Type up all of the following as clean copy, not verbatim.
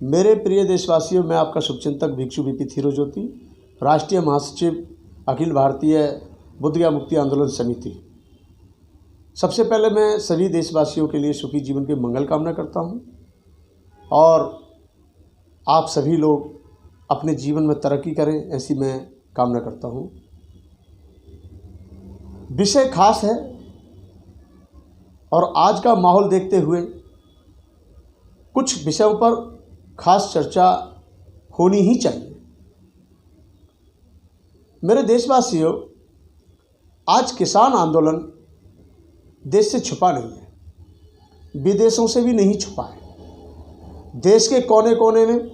मेरे प्रिय देशवासियों, मैं आपका शुभचिंतक भिक्षु बीपी थीरो ज्योति, राष्ट्रीय महासचिव अखिल भारतीय बुद्धगया मुक्ति आंदोलन समिति। सबसे पहले मैं सभी देशवासियों के लिए सुखी जीवन की मंगल कामना करता हूं और आप सभी लोग अपने जीवन में तरक्की करें, ऐसी मैं कामना करता हूं। विषय खास है और आज का माहौल देखते हुए कुछ विषयों पर खास चर्चा होनी ही चाहिए। मेरे देशवासियों, आज किसान आंदोलन देश से छुपा नहीं है, विदेशों से भी नहीं छुपा है। देश के कोने कोने में,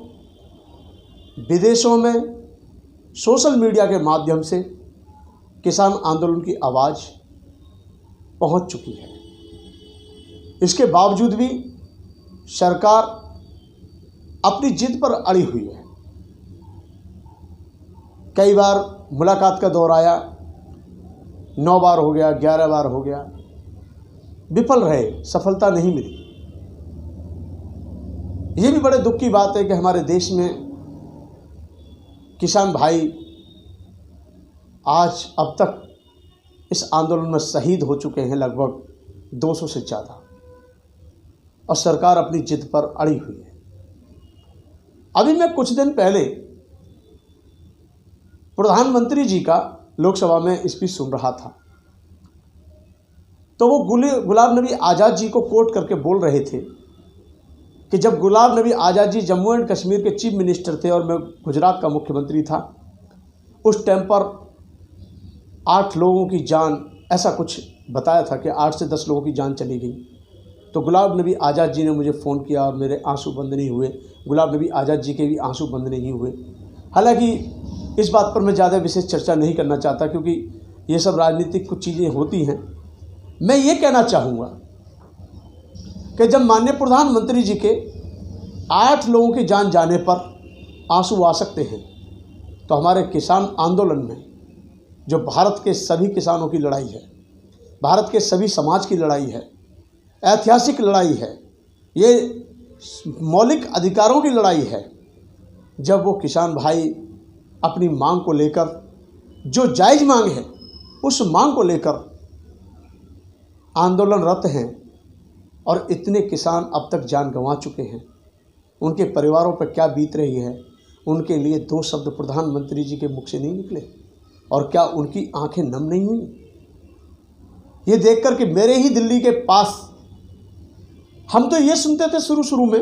विदेशों में सोशल मीडिया के माध्यम से किसान आंदोलन की आवाज़ पहुंच चुकी है। इसके बावजूद भी सरकार अपनी जिद पर अड़ी हुई है। कई बार मुलाकात का दौर आया, 9 बार हो गया, 11 बार हो गया, विफल रहे, सफलता नहीं मिली। ये भी बड़े दुख की बात है कि हमारे देश में किसान भाई आज अब तक इस आंदोलन में शहीद हो चुके हैं, लगभग 200 से ज़्यादा, और सरकार अपनी जिद पर अड़ी हुई है। अभी मैं कुछ दिन पहले प्रधानमंत्री जी का लोकसभा में स्पीच सुन रहा था, तो वो गुलाम नबी आज़ाद जी को कोट करके बोल रहे थे कि जब गुलाम नबी आज़ाद जी जम्मू एंड कश्मीर के चीफ मिनिस्टर थे और मैं गुजरात का मुख्यमंत्री था, उस टाइम पर 8 लोगों की जान, ऐसा कुछ बताया था कि 8 से 10 लोगों की जान चली गई। तो गुलाम नबी आज़ाद जी ने मुझे फ़ोन किया और मेरे आंसू बंद नहीं हुए, गुलाम नबी आज़ाद जी के भी आंसू बंद नहीं हुए। हालांकि इस बात पर मैं ज़्यादा विशेष चर्चा नहीं करना चाहता, क्योंकि ये सब राजनीतिक कुछ चीज़ें होती हैं। मैं ये कहना चाहूँगा कि जब माननीय प्रधानमंत्री जी के 8 लोगों की जान जाने पर आंसू आ सकते हैं, तो हमारे किसान आंदोलन में जो भारत के सभी किसानों की लड़ाई है, भारत के सभी समाज की लड़ाई है, ऐतिहासिक लड़ाई है, ये मौलिक अधिकारों की लड़ाई है। जब वो किसान भाई अपनी मांग को लेकर, जो जायज़ मांग है, उस मांग को लेकर आंदोलनरत हैं और इतने किसान अब तक जान गंवा चुके हैं, उनके परिवारों पर क्या बीत रही है, उनके लिए 2 शब्द प्रधानमंत्री जी के मुख से नहीं निकले और क्या उनकी आंखें नम नहीं हुई? ये देखकर कि मेरे ही दिल्ली के पास हम तो ये सुनते थे शुरू में,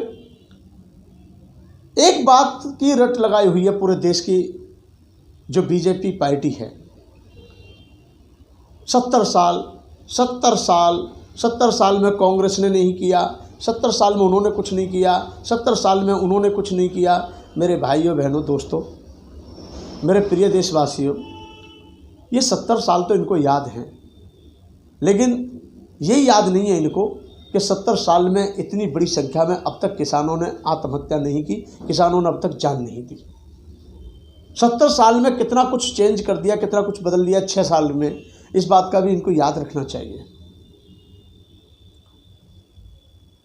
एक बात की रट लगाई हुई है पूरे देश की, जो बीजेपी पार्टी है। 70 साल में कांग्रेस ने नहीं किया, 70 साल में उन्होंने कुछ नहीं किया, 70 साल में उन्होंने कुछ नहीं किया। मेरे भाइयों बहनों दोस्तों, मेरे प्रिय देशवासियों, ये 70 साल तो इनको याद हैं, लेकिन ये याद नहीं है इनको कि 70 साल में इतनी बड़ी संख्या में अब तक किसानों ने आत्महत्या नहीं की, किसानों ने अब तक जान नहीं दी। 70 साल में कितना कुछ चेंज कर दिया, कितना कुछ बदल दिया 6 साल में, इस बात का भी इनको याद रखना चाहिए।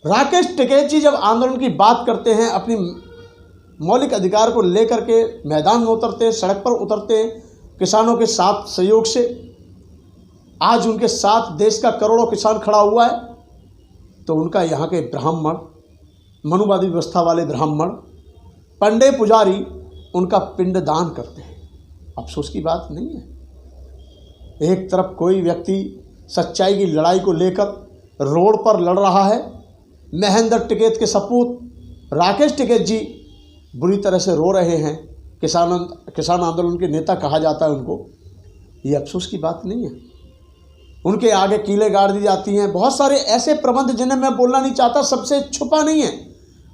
राकेश टिकैत जी जब आंदोलन की बात करते हैं, अपनी मौलिक अधिकार को लेकर के मैदान में उतरते हैं, सड़क पर उतरते हैं, किसानों के साथ सहयोग से, आज उनके साथ देश का करोड़ों किसान खड़ा हुआ है, तो उनका यहाँ के ब्राह्मण, मनुवादी व्यवस्था वाले ब्राह्मण, पंडे पुजारी उनका पिंडदान करते हैं। अफसोस की बात नहीं है। एक तरफ कोई व्यक्ति सच्चाई की लड़ाई को लेकर रोड पर लड़ रहा है, महेंद्र टिकैत के सपूत राकेश टिकैत जी बुरी तरह से रो रहे हैं, किसान आंदोलन के नेता कहा जाता है उनको। ये अफसोस की बात नहीं है। उनके आगे कीलें गाड़ दी जाती हैं। बहुत सारे ऐसे प्रबंध जिन्हें मैं बोलना नहीं चाहता, सबसे छुपा नहीं है।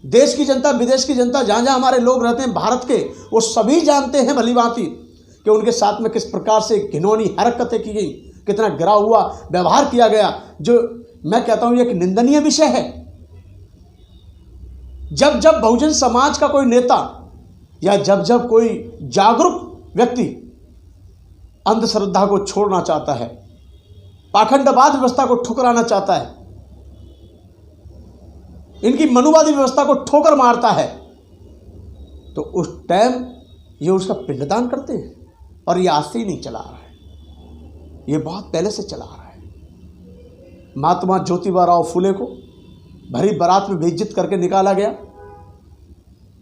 देश की जनता, विदेश की जनता, जहाँ जहाँ हमारे लोग रहते हैं भारत के, वो सभी जानते हैं भलीभांति कि उनके साथ में किस प्रकार से घिनौनी हरकतें की गई, कितना गिरा हुआ व्यवहार किया गया, जो मैं कहता हूँ ये एक निंदनीय विषय है। जब जब बहुजन समाज का कोई नेता या जब जब कोई जागरूक व्यक्ति अंधश्रद्धा को छोड़ना चाहता है, पाखंडवाद व्यवस्था को ठुकराना चाहता है, इनकी मनुवादी व्यवस्था को ठोकर मारता है, तो उस टाइम ये उसका पिंडदान करते हैं। और ये आज से ही नहीं चला आ रहा है, ये बहुत पहले से चला आ रहा है। महात्मा ज्योतिबा राव फुले को भरी बारात में बेइज्जत करके निकाला गया।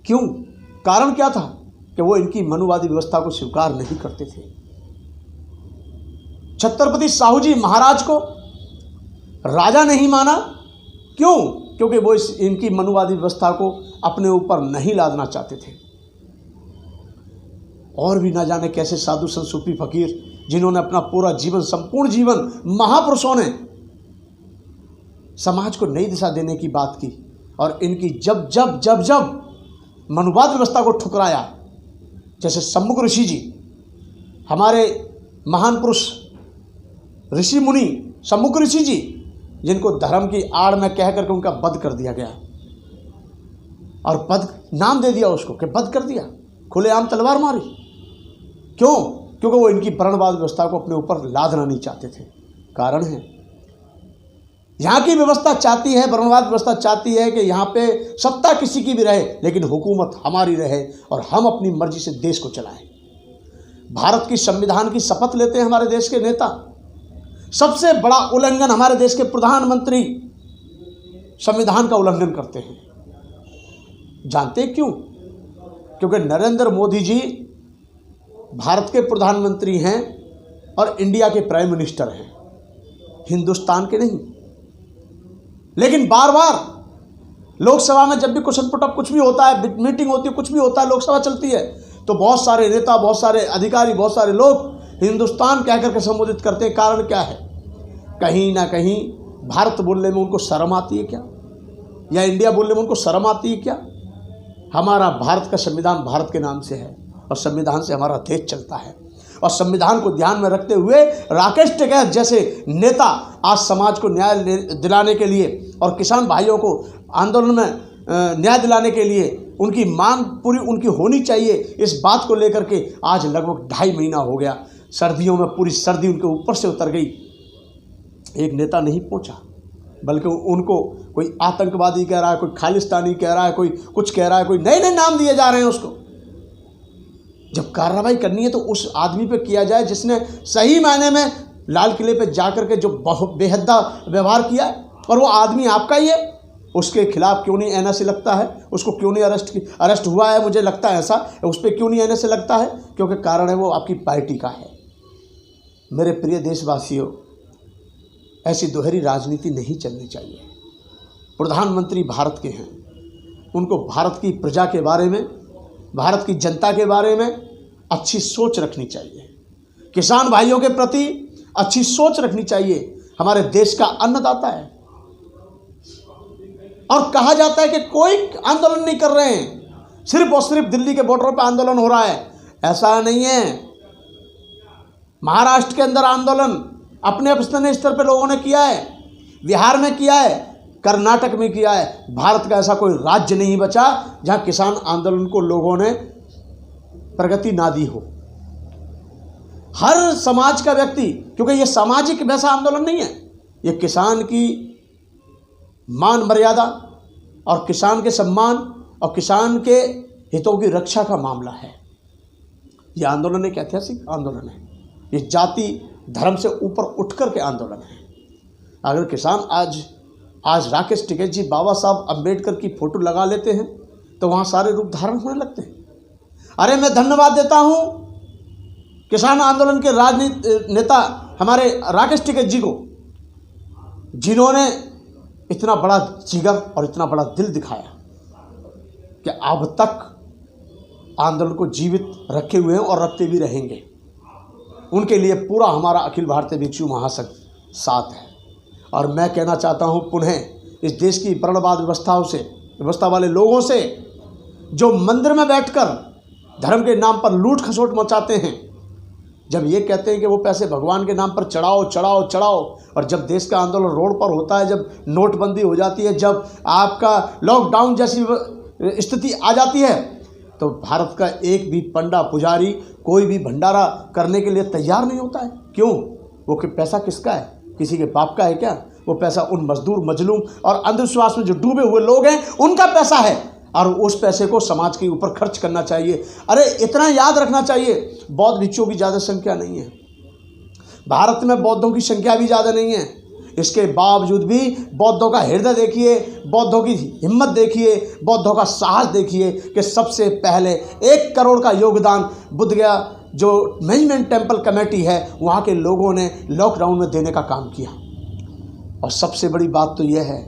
क्यों? कारण क्या था कि वो इनकी मनुवादी व्यवस्था को स्वीकार नहीं करते थे। छत्रपति साहू जी महाराज को राजा नहीं माना। क्यों? क्योंकि वो इनकी मनुवादी व्यवस्था को अपने ऊपर नहीं लादना चाहते थे। और भी ना जाने कैसे साधु संत सूफी फकीर जिन्होंने अपना पूरा जीवन, संपूर्ण जीवन, महापुरुषों ने समाज को नई दिशा देने की बात की। और इनकी जब जब जब जब मनुवाद व्यवस्था को ठुकराया, जैसे सम्मुख ऋषि जी, हमारे महान पुरुष ऋषि मुनि सम्मुख ऋषि जी, जिनको धर्म की आड़ में कह करके उनका वध कर दिया गया। और वध नाम दे दिया उसको कि वध कर दिया, खुलेआम तलवार मारी। क्यों? क्योंकि वो इनकी वर्णवाद व्यवस्था को अपने ऊपर लादना नहीं चाहते थे। कारण है, यहाँ की व्यवस्था चाहती है, वर्णवाद व्यवस्था चाहती है कि यहाँ पे सत्ता किसी की भी रहे, लेकिन हुकूमत हमारी रहे और हम अपनी मर्जी से देश को चलाएं। भारत की संविधान की शपथ लेते हैं हमारे देश के नेता। सबसे बड़ा उल्लंघन हमारे देश के प्रधानमंत्री संविधान का उल्लंघन करते हैं। जानते क्यों? क्योंकि नरेंद्र मोदी जी भारत के प्रधानमंत्री हैं और इंडिया के प्राइम मिनिस्टर हैं, हिंदुस्तान के नहीं। लेकिन बार बार लोकसभा में जब भी क्वेश्चन पुटअप कुछ भी होता है, मीटिंग होती है, कुछ भी होता है, लोकसभा चलती है, तो बहुत सारे नेता, बहुत सारे अधिकारी, बहुत सारे लोग हिंदुस्तान कह करके संबोधित करते हैं। कारण क्या है? कहीं ना कहीं भारत बोलने में उनको शर्म आती है क्या? या इंडिया बोलने में उनको शर्म आती है क्या? हमारा भारत का संविधान भारत के नाम से है और संविधान से हमारा देश चलता है। और संविधान को ध्यान में रखते हुए राकेश टिकैत जैसे नेता आज समाज को न्याय दिलाने के लिए और किसान भाइयों को आंदोलन में न्याय दिलाने के लिए उनकी मांग पूरी उनकी होनी चाहिए, इस बात को लेकर के आज लगभग 2.5 महीना हो गया। सर्दियों में पूरी सर्दी उनके ऊपर से उतर गई, एक नेता नहीं पहुंचा, बल्कि उनको कोई आतंकवादी कह रहा है, कोई खालिस्तानी कह रहा है, कोई कुछ कह रहा है, कोई नए नए नाम दिए जा रहे हैं उसको। जब कार्रवाई करनी है तो उस आदमी पे किया जाए जिसने सही मायने में लाल किले पे जाकर के जो बेहदा व्यवहार किया है, और वो आदमी आपका ही है। उसके खिलाफ क्यों नहीं एनआईए लगता है? उसको क्यों नहीं अरेस्ट हुआ है? मुझे लगता है ऐसा, उस पर क्यों नहीं एनआईए लगता है? क्योंकि कारण है वो आपकी पार्टी का है। मेरे प्रिय देशवासियों, ऐसी दोहरी राजनीति नहीं चलनी चाहिए। प्रधानमंत्री भारत के हैं, उनको भारत की प्रजा के बारे में, भारत की जनता के बारे में अच्छी सोच रखनी चाहिए। किसान भाइयों के प्रति अच्छी सोच रखनी चाहिए। हमारे देश का अन्नदाता है। और कहा जाता है कि कोई आंदोलन नहीं कर रहे हैं, सिर्फ और सिर्फ दिल्ली के बॉर्डर पर आंदोलन हो रहा है। ऐसा नहीं है। महाराष्ट्र के अंदर आंदोलन अपने अपने स्तर पर लोगों ने किया है, बिहार में किया है, कर्नाटक में किया है। भारत का ऐसा कोई राज्य नहीं बचा जहां किसान आंदोलन को लोगों ने प्रगति ना दी हो। हर समाज का व्यक्ति, क्योंकि ये सामाजिक वैसा आंदोलन नहीं है, ये किसान की मान मर्यादा और किसान के सम्मान और किसान के हितों की रक्षा का मामला है। ये आंदोलन एक ऐतिहासिक आंदोलन है। ये जाति धर्म से ऊपर उठकर के आंदोलन है। अगर किसान आज राकेश टिकैत जी बाबा साहब अम्बेडकर की फोटो लगा लेते हैं तो वहाँ सारे रूप धारण होने लगते हैं। अरे मैं धन्यवाद देता हूँ किसान आंदोलन के राजनीति नेता हमारे राकेश टिकैत जी को, जिन्होंने इतना बड़ा जिगर और इतना बड़ा दिल दिखाया कि अब तक आंदोलन को जीवित रखे हुए हैं और रखते भी रहेंगे। उनके लिए पूरा हमारा अखिल भारतीय भिक्षु महासंघ साथ है। और मैं कहना चाहता हूं पुनः इस देश की वर्णवाद व्यवस्था वाले लोगों से, जो मंदिर में बैठकर धर्म के नाम पर लूट खसोट मचाते हैं, जब ये कहते हैं कि वो पैसे भगवान के नाम पर चढ़ाओ चढ़ाओ चढ़ाओ, और जब देश का आंदोलन रोड पर होता है, जब नोटबंदी हो जाती है, जब आपका लॉकडाउन जैसी स्थिति आ जाती है, तो भारत का एक भी पंडा पुजारी कोई भी भंडारा करने के लिए तैयार नहीं होता है। क्यों? वो कि पैसा किसका है? किसी के बाप का है क्या? वो पैसा उन मजदूर, मजलूम और अंधविश्वास में जो डूबे हुए लोग हैं उनका पैसा है। और उस पैसे को समाज के ऊपर खर्च करना चाहिए। अरे इतना याद रखना चाहिए, बौद्ध भिक्षुओं की ज़्यादा संख्या नहीं है, भारत में बौद्धों की संख्या भी ज़्यादा नहीं है, इसके बावजूद भी बौद्धों का हृदय देखिए, बौद्धों की हिम्मत देखिए, बौद्धों का साहस देखिए कि सबसे पहले 1 करोड़ का योगदान बुद्ध गया जो मैनेजमेंट टेम्पल कमेटी है वहाँ के लोगों ने लॉकडाउन में देने का काम किया। और सबसे बड़ी बात तो यह है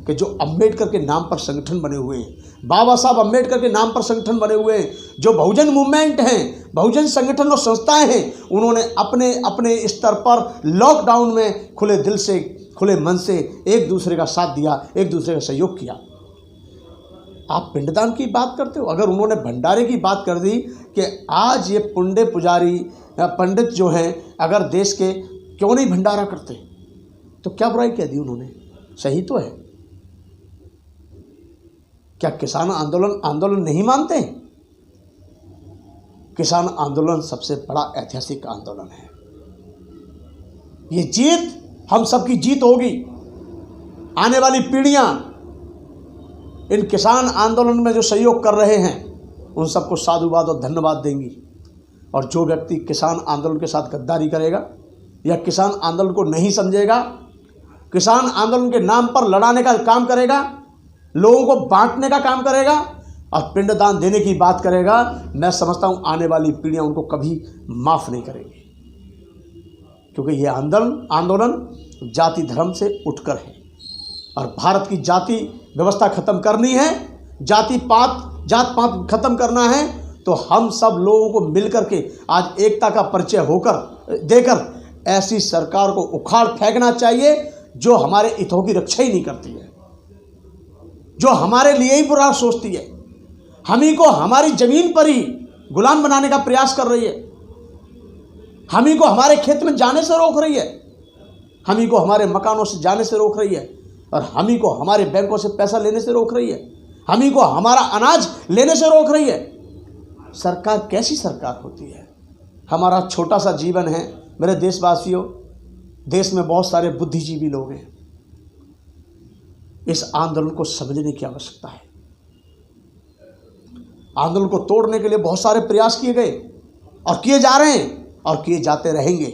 कि जो अंबेडकर के नाम पर संगठन बने हुए हैं, बाबा साहब अंबेडकर के नाम पर संगठन बने हुए हैं, जो बहुजन मूवमेंट हैं, बहुजन संगठन और संस्थाएं हैं, उन्होंने अपने अपने स्तर पर लॉकडाउन में खुले दिल से, खुले मन से एक दूसरे का साथ दिया, एक दूसरे का सहयोग किया। आप पिंडदान की बात करते हो, अगर उन्होंने भंडारे की बात कर दी कि आज ये पुंडे पुजारी पंडित जो हैं अगर देश के क्यों नहीं भंडारा करते, तो क्या बुराई कह दी उन्होंने, सही तो है। क्या किसान आंदोलन नहीं मानते? किसान आंदोलन सबसे बड़ा ऐतिहासिक आंदोलन है। ये जीत हम सबकी जीत होगी। आने वाली पीढ़ियां इन किसान आंदोलन में जो सहयोग कर रहे हैं उन सबको साधुवाद और धन्यवाद देंगी। और जो व्यक्ति किसान आंदोलन के साथ गद्दारी करेगा या किसान आंदोलन को नहीं समझेगा, किसान आंदोलन के नाम पर लड़ाने का काम करेगा, लोगों को बांटने का काम करेगा और पिंडदान देने की बात करेगा, मैं समझता हूं आने वाली पीढ़ियां उनको कभी माफ़ नहीं करेंगी। क्योंकि ये आंदोलन जाति धर्म से उठकर है और भारत की जाति व्यवस्था खत्म करनी है, जात पात खत्म करना है, तो हम सब लोगों को मिलकर के आज एकता का परिचय देकर ऐसी सरकार को उखाड़ फेंकना चाहिए जो हमारे हितों की रक्षा ही नहीं करती है, जो हमारे लिए ही बुरा सोचती है, हम ही को हमारी जमीन पर ही गुलाम बनाने का प्रयास कर रही है, हम ही को हमारे खेत में जाने से रोक रही है, हम ही को हमारे मकानों से जाने से रोक रही है और हम ही को हमारे बैंकों से पैसा लेने से रोक रही है, हम ही को हमारा अनाज लेने से रोक रही है। सरकार कैसी सरकार होती है? हमारा छोटा सा जीवन है मेरे देशवासियों, देश में बहुत सारे बुद्धिजीवी लोग हैं। इस आंदोलन को समझने की आवश्यकता है। आंदोलन को तोड़ने के लिए बहुत सारे प्रयास किए गए और किए जा रहे हैं और किए जाते रहेंगे,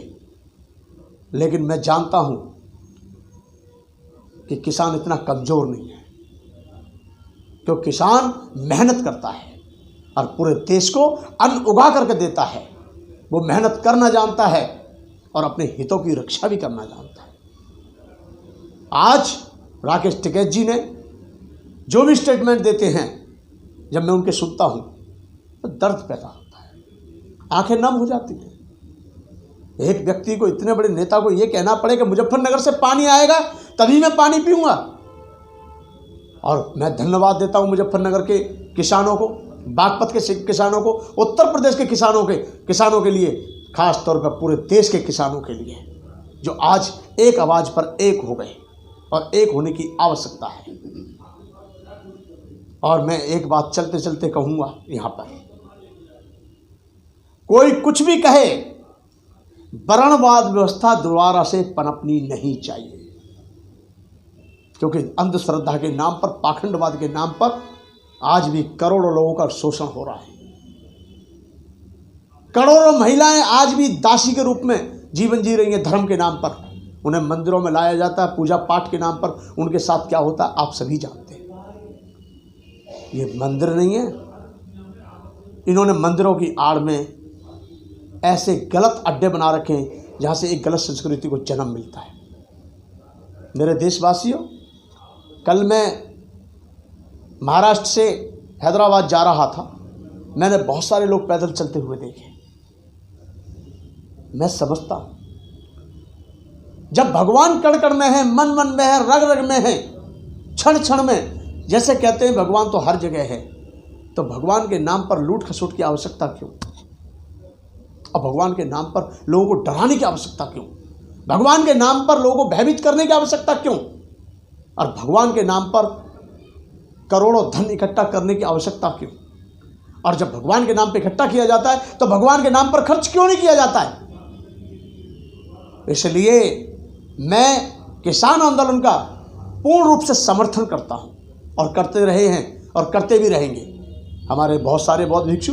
लेकिन मैं जानता हूं कि किसान इतना कमजोर नहीं है, क्योंकि किसान मेहनत करता है और पूरे देश को अन्न उगा करके देता है। वो मेहनत करना जानता है और अपने हितों की रक्षा भी करना जानता है। आज राकेश टिकैत जी ने जो भी स्टेटमेंट देते हैं, जब मैं उनके सुनता हूं तो दर्द पैदा होता है, आंखें नम हो जाती हैं। एक व्यक्ति को, इतने बड़े नेता को ये कहना पड़े कि मुजफ्फरनगर से पानी आएगा तभी मैं पानी पीऊंगा। और मैं धन्यवाद देता हूं मुजफ्फरनगर के किसानों को, बागपत के किसानों को, उत्तर प्रदेश के किसानों के लिए, खास तौर पर पूरे देश के किसानों के लिए, जो आज एक आवाज़ पर एक हो गए और एक होने की आवश्यकता है। और मैं एक बात चलते चलते कहूँगा, यहाँ पर कोई कुछ भी कहे, वर्णवाद व्यवस्था दोबारा से पनपनी नहीं चाहिए, क्योंकि अंधश्रद्धा के नाम पर, पाखंडवाद के नाम पर आज भी करोड़ों लोगों का शोषण हो रहा है। करोड़ों महिलाएं आज भी दासी के रूप में जीवन जी रही हैं धर्म के नाम पर। उन्हें मंदिरों में लाया जाता है पूजा पाठ के नाम पर, उनके साथ क्या होता है आप सभी जानते हैं। ये मंदिर नहीं है, इन्होंने मंदिरों की आड़ में ऐसे गलत अड्डे बना रखे हैं जहाँ से एक गलत संस्कृति को जन्म मिलता है। मेरे देशवासियों, कल मैं महाराष्ट्र से हैदराबाद जा रहा था, मैंने बहुत सारे लोग पैदल चलते हुए देखे। मैं समझता हूँ जब भगवान कण कण में है, मन मन में है, रग रग में है, क्षण क्षण में, जैसे कहते हैं भगवान तो हर जगह है, तो भगवान के नाम पर लूट खसोट की आवश्यकता क्यों? और भगवान के नाम पर लोगों को डराने की आवश्यकता क्यों? भगवान के नाम पर लोगों को भयभीत करने की आवश्यकता क्यों? और भगवान के नाम पर करोड़ों धन इकट्ठा करने की आवश्यकता क्यों? और जब भगवान के नाम पर इकट्ठा किया जाता है तो भगवान के नाम पर खर्च क्यों नहीं किया जाता है? इसलिए मैं किसान आंदोलन का पूर्ण रूप से समर्थन करता हूं और करते रहे हैं और करते भी रहेंगे। हमारे बहुत सारे बौद्ध भिक्षु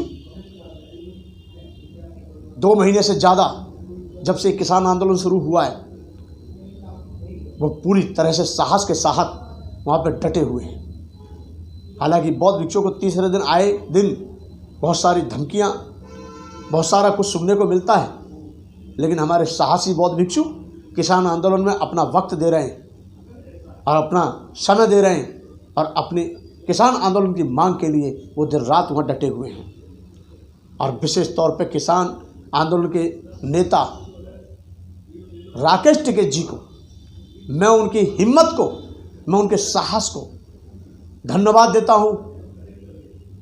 2 महीने से ज़्यादा जब से किसान आंदोलन शुरू हुआ है वो पूरी तरह से साहस के साथ वहाँ पर डटे हुए हैं। हालांकि बौद्ध भिक्षुओं को तीसरे दिन आए दिन बहुत सारी धमकियाँ, बहुत सारा कुछ सुनने को मिलता है, लेकिन हमारे साहसी बौद्ध भिक्षु किसान आंदोलन में अपना वक्त दे रहे हैं और अपना समय दे रहे हैं और अपनी किसान आंदोलन की मांग के लिए वो दिन रात वहाँ डटे हुए हैं। और विशेष तौर पर किसान आंदोलन के नेता राकेश टिकैत जी को मैं उनकी हिम्मत को, मैं उनके साहस को धन्यवाद देता हूँ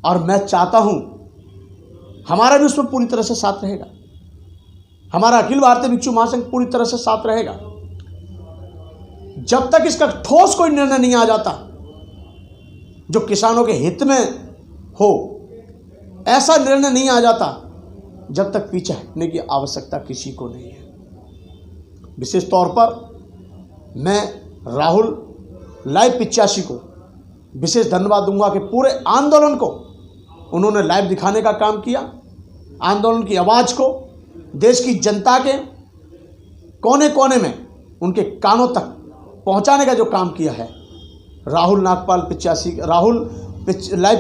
और मैं चाहता हूँ हमारा भी उसमें पूरी तरह से साथ रहेगा। हमारा अखिल भारतीय भिक्षु महासंघ पूरी तरह से साथ रहेगा। जब तक इसका ठोस कोई निर्णय नहीं आ जाता जो किसानों के हित में हो, ऐसा निर्णय नहीं आ जाता, जब तक पीछे हटने की आवश्यकता किसी को नहीं है। विशेष तौर पर मैं राहुल लाइव 85 को विशेष धन्यवाद दूंगा कि पूरे आंदोलन को उन्होंने लाइव दिखाने का काम किया, आंदोलन की आवाज़ को देश की जनता के कोने कोने में उनके कानों तक पहुंचाने का जो काम किया है। राहुल लाइव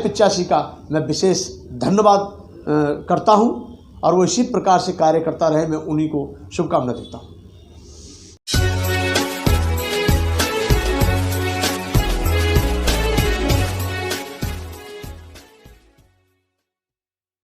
85 का मैं विशेष धन्यवाद करता हूं और वो इसी प्रकार से कार्य करता रहे, मैं उन्हीं को शुभकामना देता हूं।